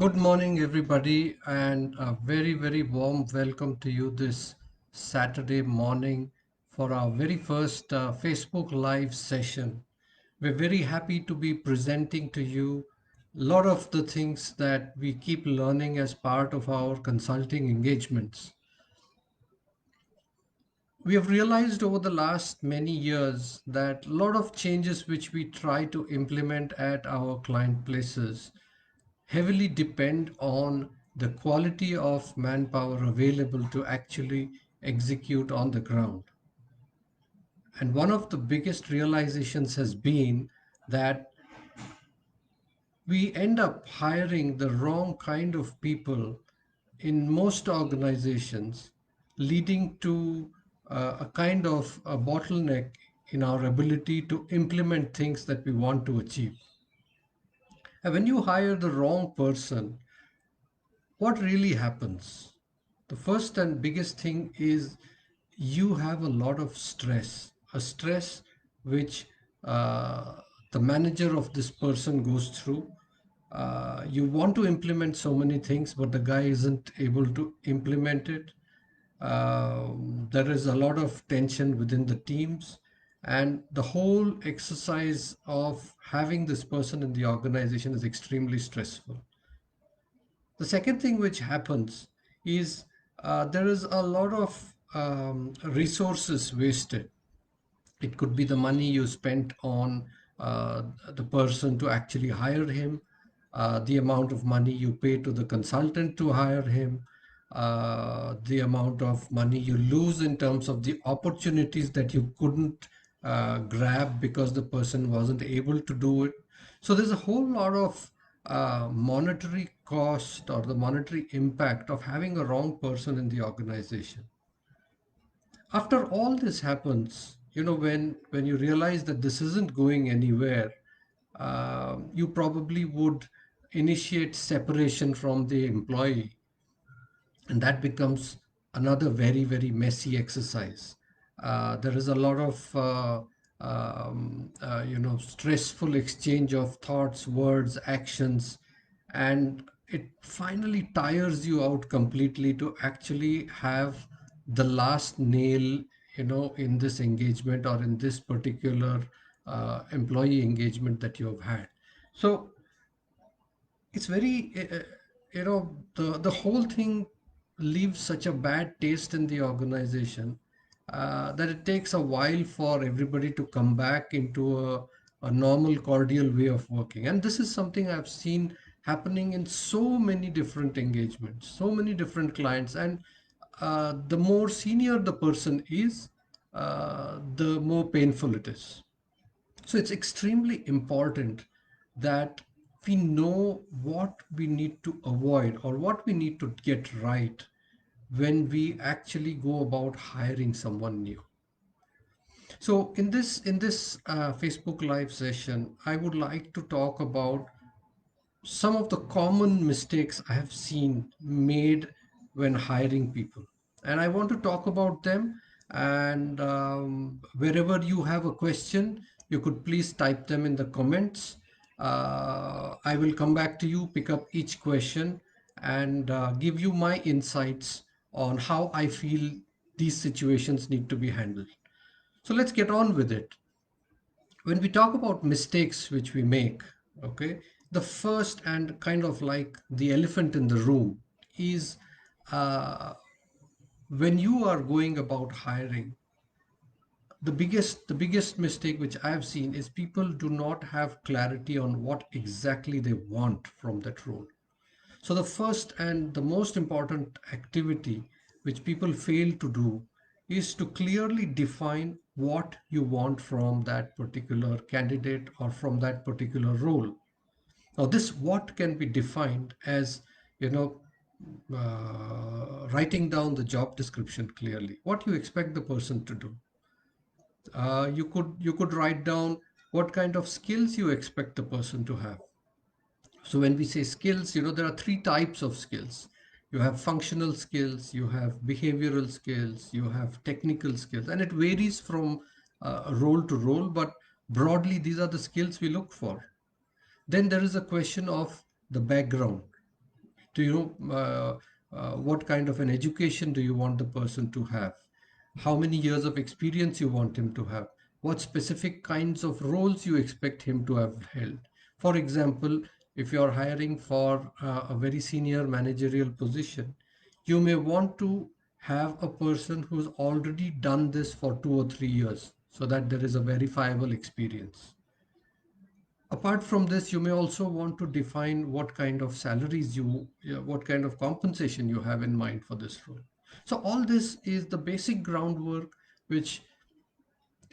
Good morning, everybody, and a very, very warm welcome to you this Saturday morning for our very first Facebook Live session. We're very happy to be presenting to you a lot of the things that we keep learning as part of our consulting engagements. We have realized over the last many years that a lot of changes which we try to implement at our client places heavily depend on the quality of manpower available to actually execute on the ground. And one of the biggest realizations has been that we end up hiring the wrong kind of people in most organizations, leading to a kind of a bottleneck in our ability to implement things that we want to achieve. And when you hire the wrong person, what really happens? The first and biggest thing is you have a lot of stress, a stress which uh, the manager of this person goes through. You want to implement so many things, but the guy isn't able to implement it. There is a lot of tension within the teams, and the whole exercise of having this person in the organization is extremely stressful. The second thing which happens is there is a lot of resources wasted. It could be the money you spent on the person to actually hire him, the amount of money you pay to the consultant to hire him, the amount of money you lose in terms of the opportunities that you couldn't grab because the person wasn't able to do it. So there's a whole lot of monetary cost or the monetary impact of having a wrong person in the organization. After all this happens, when you realize that this isn't going anywhere, you probably would initiate separation from the employee, and that becomes another very, very messy exercise. There is a lot of stressful exchange of thoughts, words, actions, and it finally tires you out completely to actually have the last nail, in this engagement or in this particular employee engagement that you have had. So it's very the whole thing leaves such a bad taste in the organization that it takes a while for everybody to come back into a normal cordial way of working, and this is something I've seen happening in so many different engagements, so many different clients. And the more senior the person is, the more painful it is. So it's extremely important that we know what we need to avoid or what we need to get right when we actually go about hiring someone new. So in this Facebook Live session, I would like to talk about some of the common mistakes I have seen made when hiring people. And I want to talk about them. And wherever you have a question, you could please type them in the comments. I will come back to you, pick up each question, and give you my insights on how I feel these situations need to be handled. So let's get on with it. When we talk about mistakes which we make, okay, the first and kind of like the elephant in the room is uh, when you are going about hiring, the biggest mistake which I have seen is people do not have clarity on what exactly they want from that role. So the first and the most important activity which people fail to do is to clearly define what you want from that particular candidate or from that particular role. Now, this what can be defined as, you know, writing down the job description clearly, what you expect the person to do. You could write down what kind of skills you expect the person to have. So when we say skills, there are three types of skills. You have functional skills, you have behavioral skills, you have technical skills, and it varies from role to role, but broadly, these are the skills we look for. Then there is a question of the background. Do you know what kind of an education do you want the person to have? How many years of experience you want him to have? What specific kinds of roles you expect him to have held? For example, if you're hiring for a very senior managerial position, you may want to have a person who's already done this for 2 or 3 years so that there is a verifiable experience. Apart from this, you may also want to define what kind of salaries you, yeah, what kind of compensation you have in mind for this role. So all this is the basic groundwork which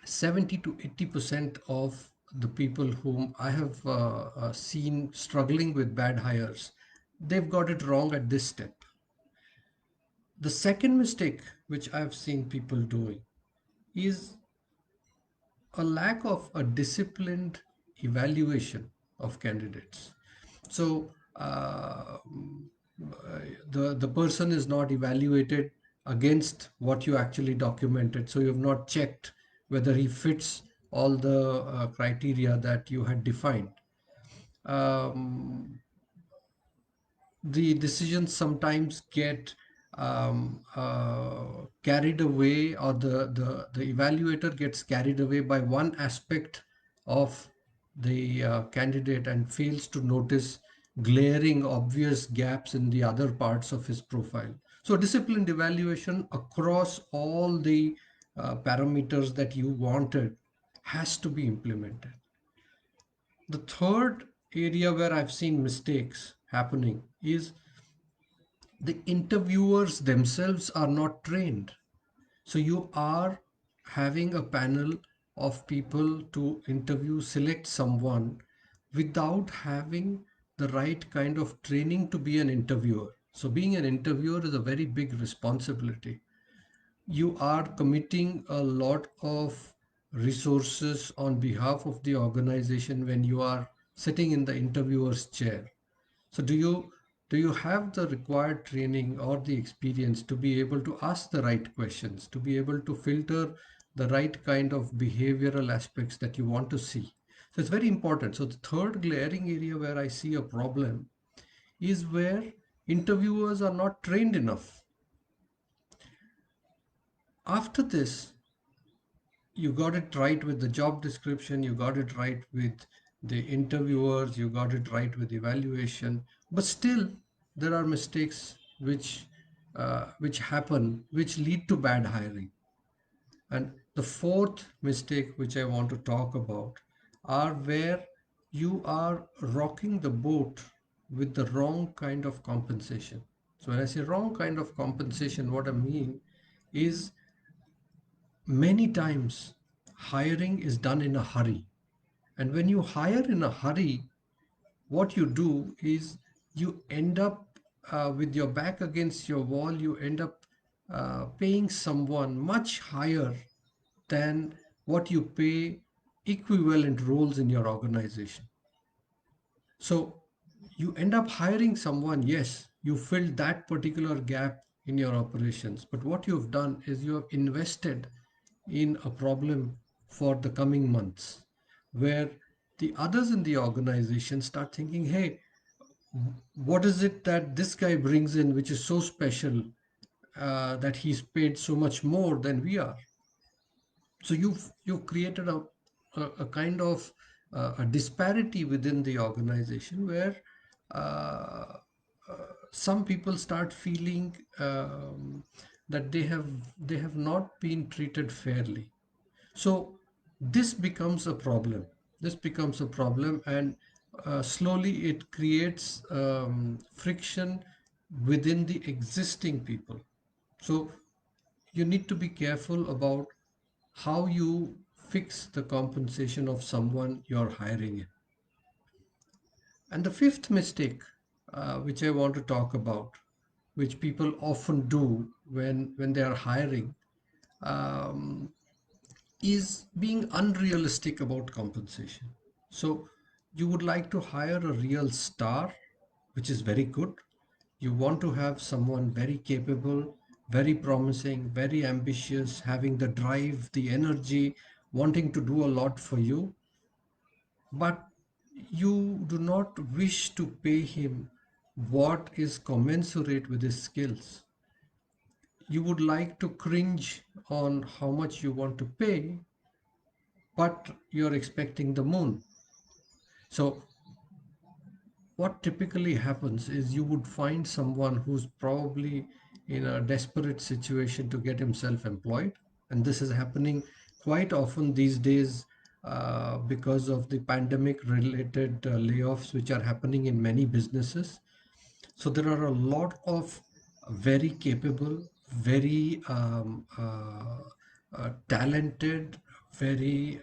70 to 80% of the people whom I have seen struggling with bad hires, they've got it wrong at this step. The second mistake which I've seen people doing is a lack of a disciplined evaluation of candidates. So the person is not evaluated against what you actually documented. So you have not checked whether he fits all the criteria that you had defined. Um, the decisions sometimes get carried away, or the evaluator gets carried away by one aspect of the candidate and fails to notice glaring obvious gaps in the other parts of his profile. So disciplined evaluation across all the parameters that you wanted has to be implemented. The third area where I've seen mistakes happening is the interviewers themselves are not trained. So you are having a panel of people to interview, select someone without having the right kind of training to be an interviewer. So being an interviewer is a very big responsibility. You are committing a lot of resources on behalf of the organization when you are sitting in the interviewer's chair. So do you have the required training or the experience to be able to ask the right questions, to be able to filter the right kind of behavioral aspects that you want to see? So it's very important. So the third glaring area where I see a problem is where interviewers are not trained enough. After this, you got it right with the job description, you got it right with the interviewers, you got it right with evaluation, but still there are mistakes which happen, which lead to bad hiring. And the fourth mistake which I want to talk about are where you are rocking the boat with the wrong kind of compensation. So when I say wrong kind of compensation, what I mean is many times hiring is done in a hurry. And when you hire in a hurry, what you do is you end up with your back against your wall, you end up paying someone much higher than what you pay equivalent roles in your organization. So you end up hiring someone, yes, you filled that particular gap in your operations, but what you've done is you have invested in a problem for the coming months, where the others in the organization start thinking, hey, what is it that this guy brings in which is so special that he's paid so much more than we are? So you've created a kind of a disparity within the organization where uh, some people start feeling that they have not been treated fairly. So this becomes a problem. This becomes a problem, and slowly it creates friction within the existing people. So you need to be careful about how you fix the compensation of someone you're hiring in. And the fifth mistake, which I want to talk about, which people often do when they are hiring, um, is being unrealistic about compensation. So you would like to hire a real star, which is very good. You want to have someone very capable, very promising, very ambitious, having the drive, the energy, wanting to do a lot for you, but you do not wish to pay him what is commensurate with his skills. You would like to cringe on how much you want to pay, but you're expecting the moon. So what typically happens is you would find someone who's probably in a desperate situation to get himself employed. And this is happening quite often these days because of the pandemic related layoffs, which are happening in many businesses. So there are a lot of very capable, very talented, very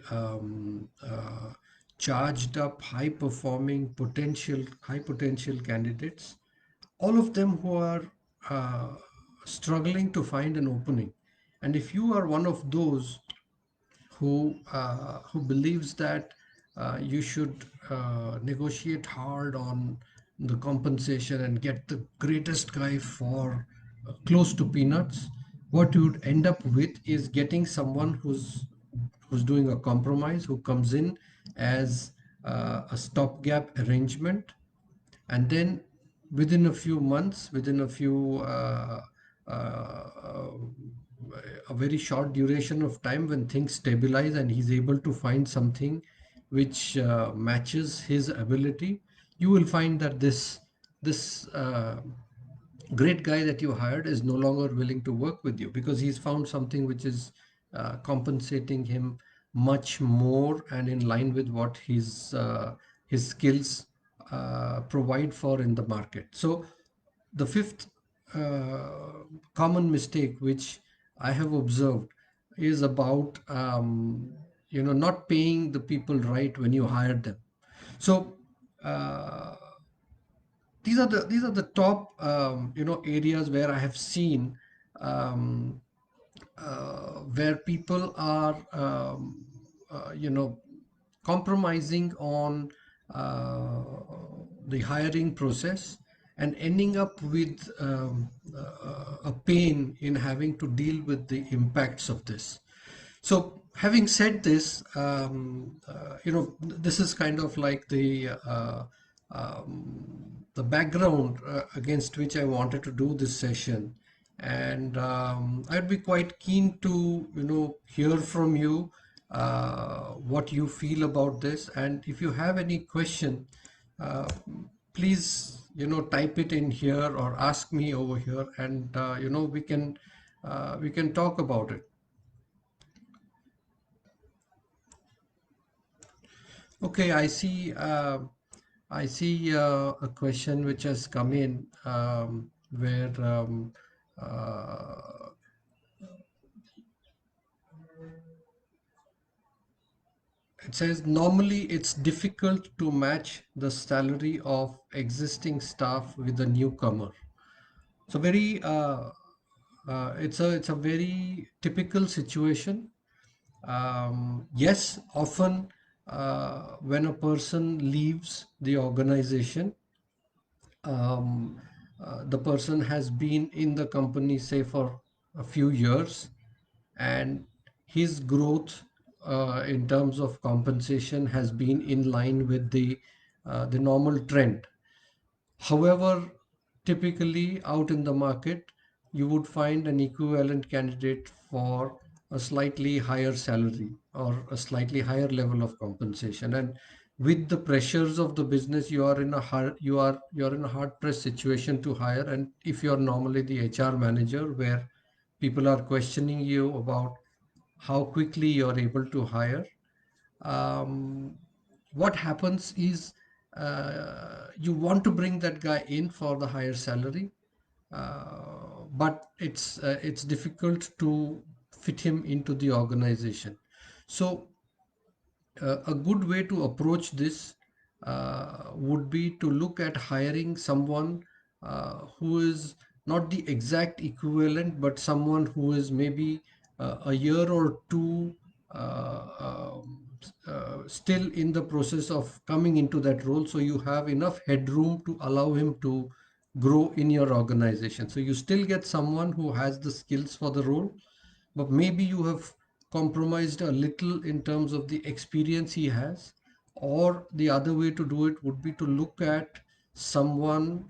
charged up, high performing, high potential candidates. All of them who are uh, struggling to find an opening. And if you are one of those who believes that you should negotiate hard on the compensation and get the greatest guy for close to peanuts, what you would end up with is getting someone who's doing a compromise, who comes in as a stopgap arrangement, and then within a few months, within uh, a very short duration of time, when things stabilize and he's able to find something which matches his ability, you will find that this great guy that you hired is no longer willing to work with you because he's found something which is compensating him much more and in line with what his skills provide for in the market. So the fifth common mistake which I have observed is about not paying the people right when you hire them. So uh, these are the top areas where I have seen um, where people are compromising on uh, the hiring process and ending up with a pain in having to deal with the impacts of this. So, having said this, this is kind of like the background against which I wanted to do this session, and I'd be quite keen to hear from you what you feel about this, and if you have any question, uh, please type it in here or ask me over here, and we can talk about it. Okay, I see a question which has come in where uh, it says normally it's difficult to match the salary of existing staff with a newcomer. So it's a very typical situation. Yes, often when a person leaves the organization, um, the person has been in the company say for a few years, and his growth in terms of compensation has been in line with the normal trend. However, typically out in the market, you would find an equivalent candidate for a slightly higher salary or a slightly higher level of compensation. And with the pressures of the business, you're in a hard pressed situation to hire. And if you're normally the HR manager, where people are questioning you about how quickly you're able to hire, um, what happens is you want to bring that guy in for the higher salary, but it's difficult to fit him into the organization. So a good way to approach this would be to look at hiring someone who is not the exact equivalent, but someone who is maybe a year or two still in the process of coming into that role. So you have enough headroom to allow him to grow in your organization. So you still get someone who has the skills for the role, but maybe you have compromised a little in terms of the experience he has. Or the other way to do it would be to look at someone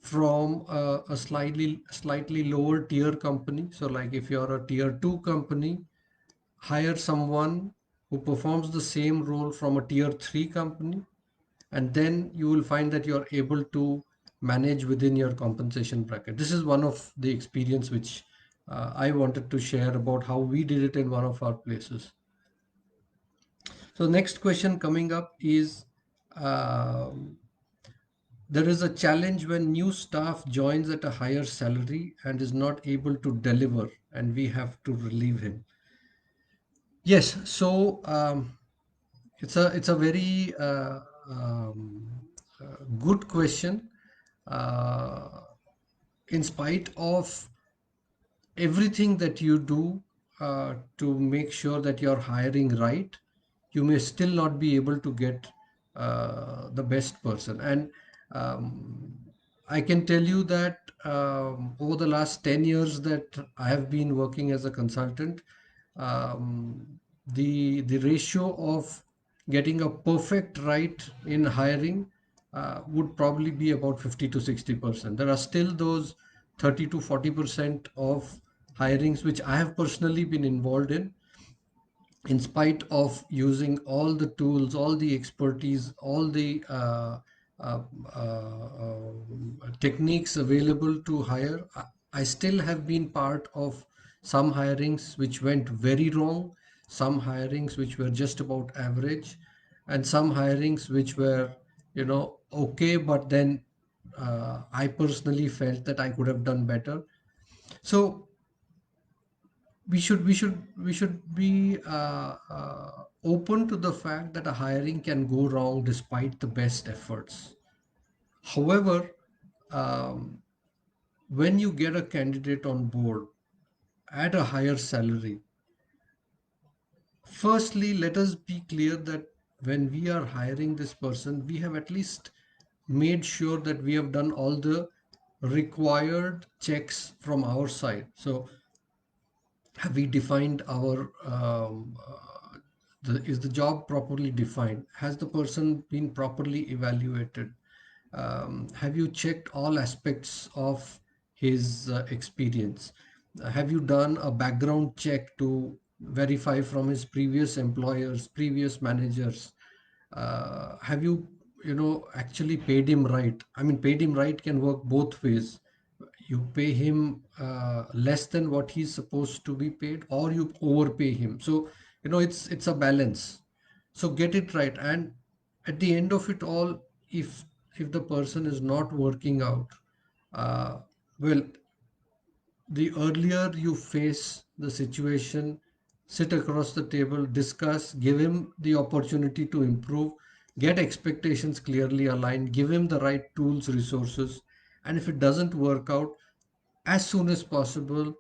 from a slightly lower tier company. So like if you're a tier 2 company, hire someone who performs the same role from a tier 3 company, and then you will find that you're able to manage within your compensation bracket. This is one of the experience which I wanted to share about how we did it in one of our places. So next question coming up is, um there is a challenge when new staff joins at a higher salary and is not able to deliver, and we have to relieve him. Yes, so it's a very good question. Uh, in spite of everything that you do to make sure that you're hiring right, you may still not be able to get the best person. And um, I can tell you that over the last 10 years that I have been working as a consultant, um, the ratio of getting a perfect right in hiring would probably be about 50 to 60%. There are still those 30 to 40% of hirings which I have personally been involved in spite of using all the tools, all the expertise, all the uh, techniques available to hire. I still have been part of some hirings which went very wrong, some hirings which were just about average, and some hirings which were, okay, but then I personally felt that I could have done better. So we should be open to the fact that a hiring can go wrong despite the best efforts. However, um, when you get a candidate on board at a higher salary, firstly, let us be clear that when we are hiring this person, we have at least made sure that we have done all the required checks from our side. So have we defined our is the job properly defined? Has the person been properly evaluated? Have you checked all aspects of his experience? Have you done a background check to verify from his previous employers, previous managers? Have you actually paid him right? I mean, paid him right can work both ways. You pay him less than what he's supposed to be paid, or you overpay him. So it's a balance. So get it right. And at the end of it all, if the person is not working out, uh, well, the earlier you face the situation, sit across the table, discuss, give him the opportunity to improve, get expectations clearly aligned, give him the right tools, resources, and if it doesn't work out, as soon as possible,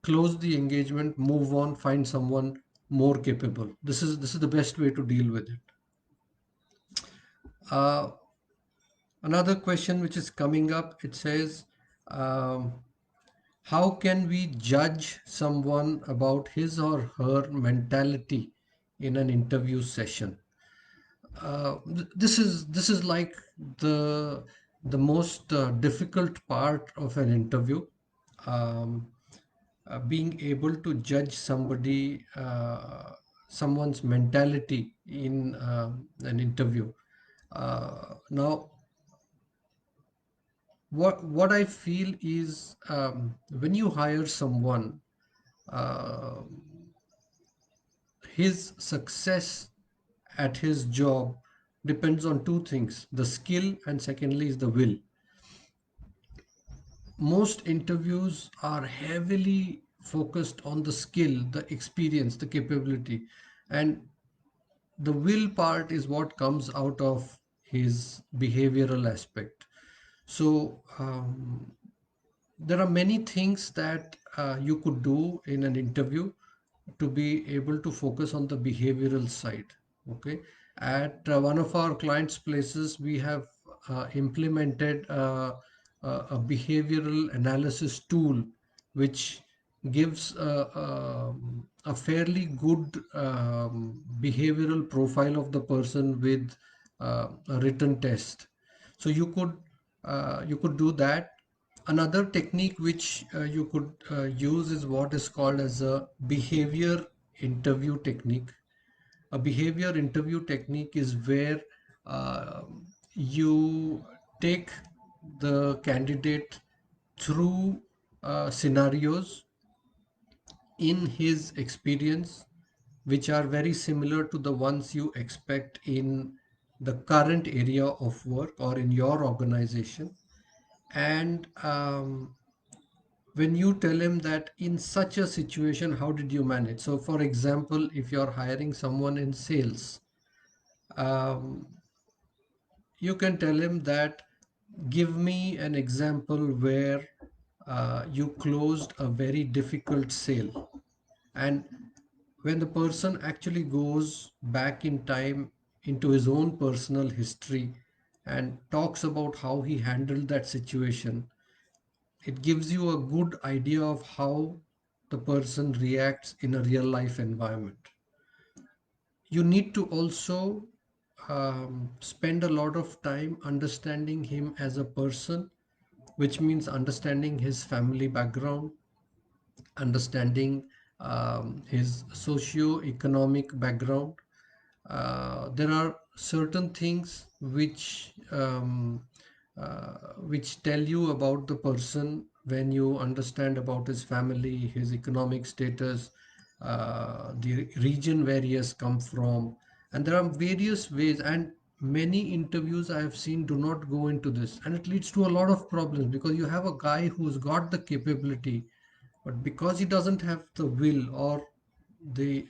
close the engagement, move on, find someone more capable. This is the best way to deal with it. Uh, Another question which is coming up, it says, um, how can we judge someone about his or her mentality in an interview session? This is like the the most difficult part of an interview. Um, Being able to judge someone's mentality in an interview. Now, what I feel is, when you hire someone, uh, his success at his job depends on two things: the skill, and secondly is the will. Most interviews are heavily focused on the skill, the experience, the capability, and the will part is what comes out of his behavioral aspect. So there are many things that you could do in an interview to be able to focus on the behavioral side. Okay, at one of our clients' places, we have implemented a behavioral analysis tool, which gives a fairly good behavioral profile of the person with a written test. So you could You could do that. Another technique which you could use is what is called as a behavior interview technique. A behavior interview technique is where uh, you take the candidate through scenarios in his experience which are very similar to the ones you expect in the current area of work or in your organization. And when you tell him that in such a situation, how did you manage? So, for example, if you're hiring someone in sales, um, you can tell him that give me an example where you closed a very difficult sale. And when the person actually goes back in time into his own personal history and talks about how he handled that situation, it gives you a good idea of how the person reacts in a real life environment. You need to also spend a lot of time understanding him as a person, which means understanding his family background, understanding his socio-economic background. There are certain things which tell you about the person when you understand about his family, his economic status, the region where he has come from, and there are various ways. And many interviews I have seen do not go into this, and it leads to a lot of problems because you have a guy who's got the capability, but because he doesn't have the will or the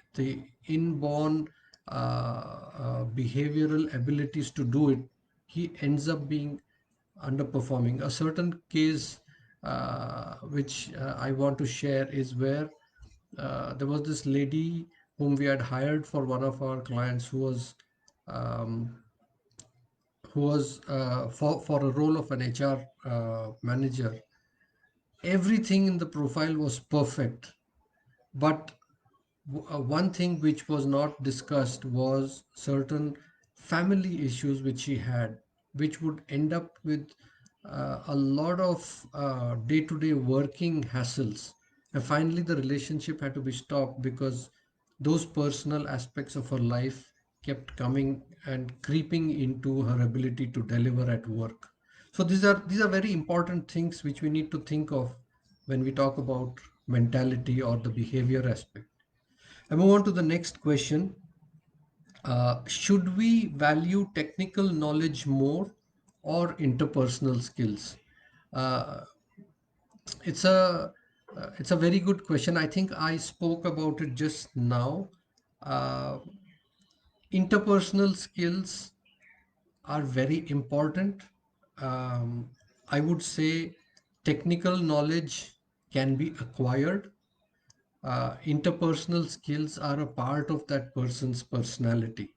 inborn behavioral abilities to do it, he ends up being underperforming. A certain case which I want to share is where there was this lady whom we had hired for one of our clients um, who was for a role of an HR manager. Everything in the profile was perfect, but one thing which was not discussed was certain family issues which she had, which would end up with a lot of day-to-day working hassles. And finally, the relationship had to be stopped because those personal aspects of her life kept coming and creeping into her ability to deliver at work. So these are very important things which we need to think of when we talk about mentality or the behavior aspect. I move on to the next question. Should we value technical knowledge more or interpersonal skills? Uh, it's a it's a very good question. I think I spoke about it just now. Uh, Interpersonal skills are very important. Um, I would say technical knowledge can be acquired. Interpersonal skills are a part of that person's personality.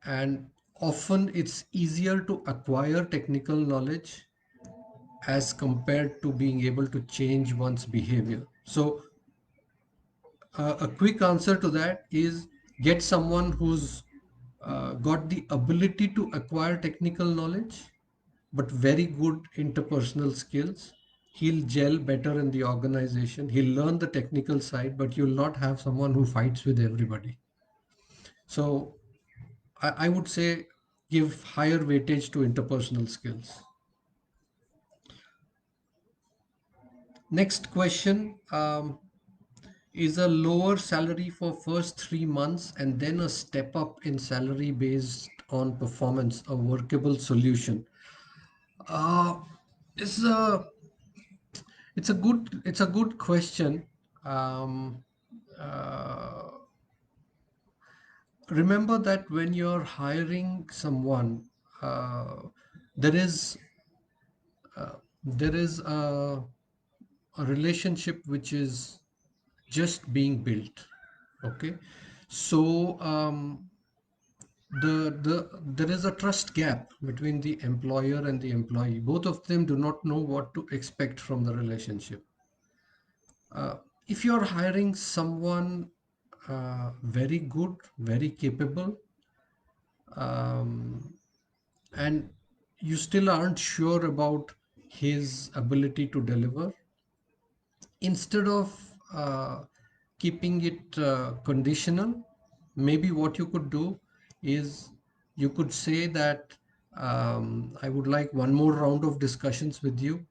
And often it's easier to acquire technical knowledge as compared to being able to change one's behavior. So, a quick answer to that is get someone who's got the ability to acquire technical knowledge, but very good interpersonal skills. He'll gel better in the organization. He'll learn the technical side, but you'll not have someone who fights with everybody. So, I would say give higher weightage to interpersonal skills. Next question, is a lower salary for first 3 months and then a step up in salary based on performance a workable solution? Uh, it's a it's a good question. Um, uh, Remember that when you're hiring someone, uh, there is there is a relationship which is just being built. Okay, so there is a trust gap between the employer and the employee. Both of them do not know what to expect from the relationship. If you're hiring someone very good, very capable, and you still aren't sure about his ability to deliver, instead of keeping it conditional, maybe what you could do is you could say that I would like one more round of discussions with you.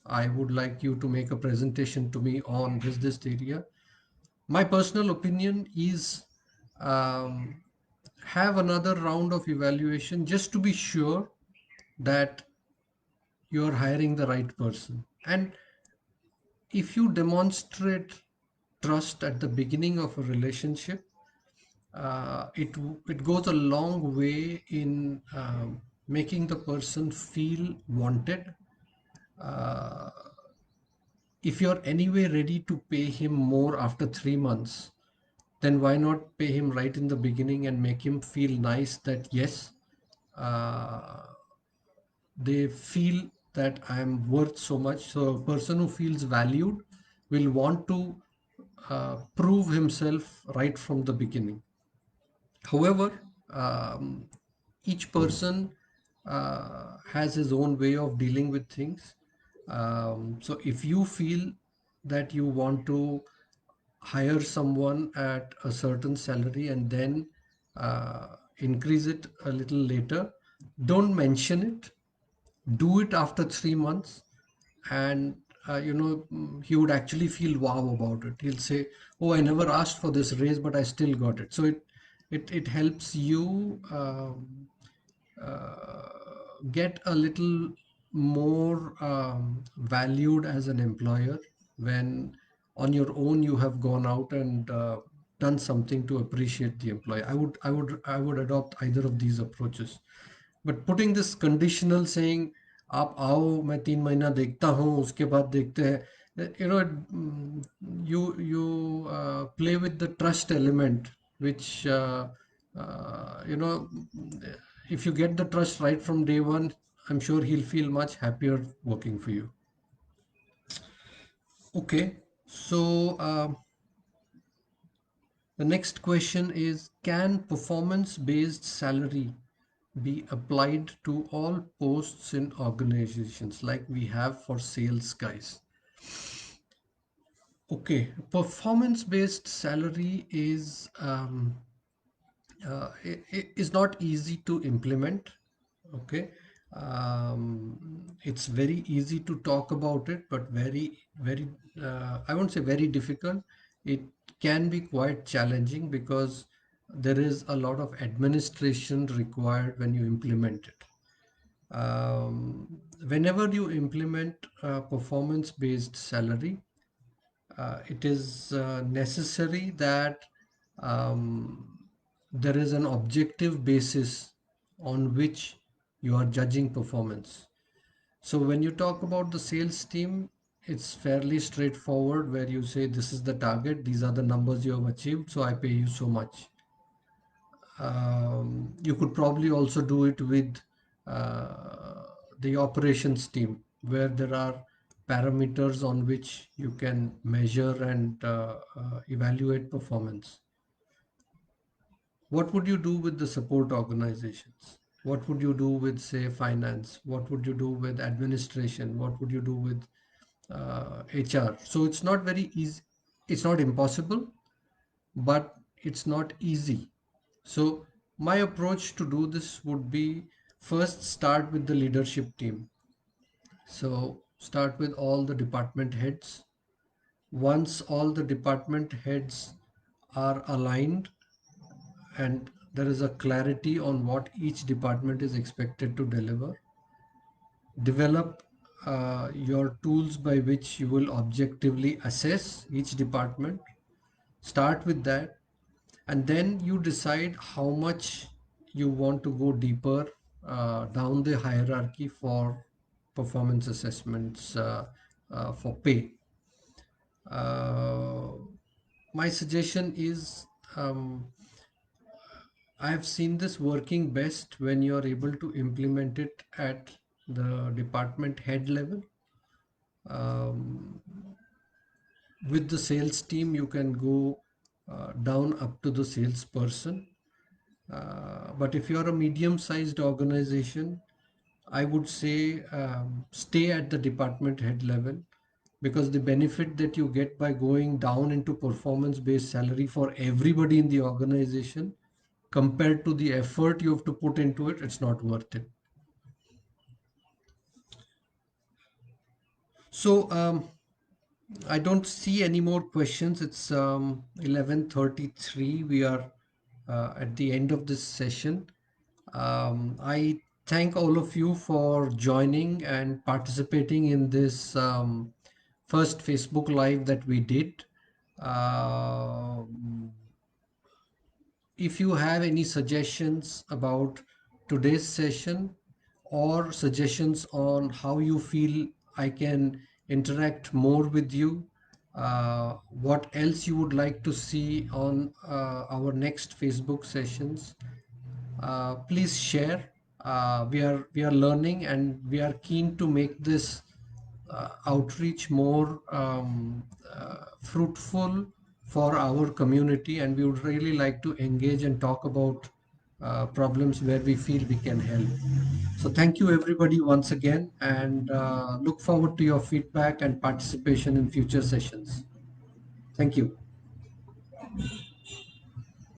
I would like you to make a presentation to me on this area. My personal opinion is, um, have another round of evaluation just to be sure that you're hiring the right person. And if you demonstrate trust at the beginning of a relationship, it goes a long way in making the person feel wanted. Uh, if you're anyway ready to pay him more after 3 months, then why not pay him right in the beginning and make him feel nice that yes, uh, they feel that I'm worth so much. So a person who feels valued will want to prove himself right from the beginning. However, each person has his own way of dealing with things. So if you feel that you want to hire someone at a certain salary and then increase it a little later, don't mention it. Do it after 3 months, and he would actually feel wow about it. He'll say, oh, I never asked for this raise, but I still got it. So it helps you uh, get a little more valued as an employer when on your own you have gone out and done something to appreciate the employee. I would adopt either of these approaches. But putting this conditional saying आप आओ मैं 3 महीना देखता हूँ उसके बाद देखते हैं, you play with the trust element, which you know if you get the trust right from day one, I'm sure he'll feel much happier working for you. Okay, so the next question is, can performance based salary be applied to all posts in organizations like we have for sales guys? Okay, performance based salary is not easy to implement. Okay, it's very easy to talk about it, but very I won't say very difficult. It can be quite challenging because there is a lot of administration required when you implement it. Whenever you implement performance based salary, it is necessary that um, there is an objective basis on which you are judging performance. So when you talk about the sales team, it's fairly straightforward where you say this is the target, these are the numbers you have achieved, so I pay you so much. You could probably also do it with the operations team, where there are parameters on which you can measure and evaluate performance. What would you do with the support organizations? What would you do with, say, finance? What would you do with administration? What would you do with HR? So it's not very easy. It's not impossible, but it's not easy. So my approach to do this would be, first start with the leadership team. So start with all the department heads. Once all the department heads are aligned and there is a clarity on what each department is expected to deliver, develop your tools by which you will objectively assess each department. Start with that, and then you decide how much you want to go deeper down the hierarchy for performance assessments for pay. Uh, my suggestion is, I have seen this working best when you're able to implement it at the department head level. Um, with the sales team, you can go down up to the salesperson. But if you're a medium-sized organization, I would say stay at the department head level, because the benefit that you get by going down into performance based salary for everybody in the organization, compared to the effort you have to put into it, it's not worth it. So I don't see any more questions. It's 11:33. We are at the end of this session. I thank all of you for joining and participating in this first Facebook Live that we did. If you have any suggestions about today's session, or suggestions on how you feel I can interact more with you, what else you would like to see on our next Facebook sessions, please share. We are learning, and we are keen to make this outreach more fruitful for our community, and we would really like to engage and talk about problems where we feel we can help. So thank you everybody once again, and look forward to your feedback and participation in future sessions. Thank you.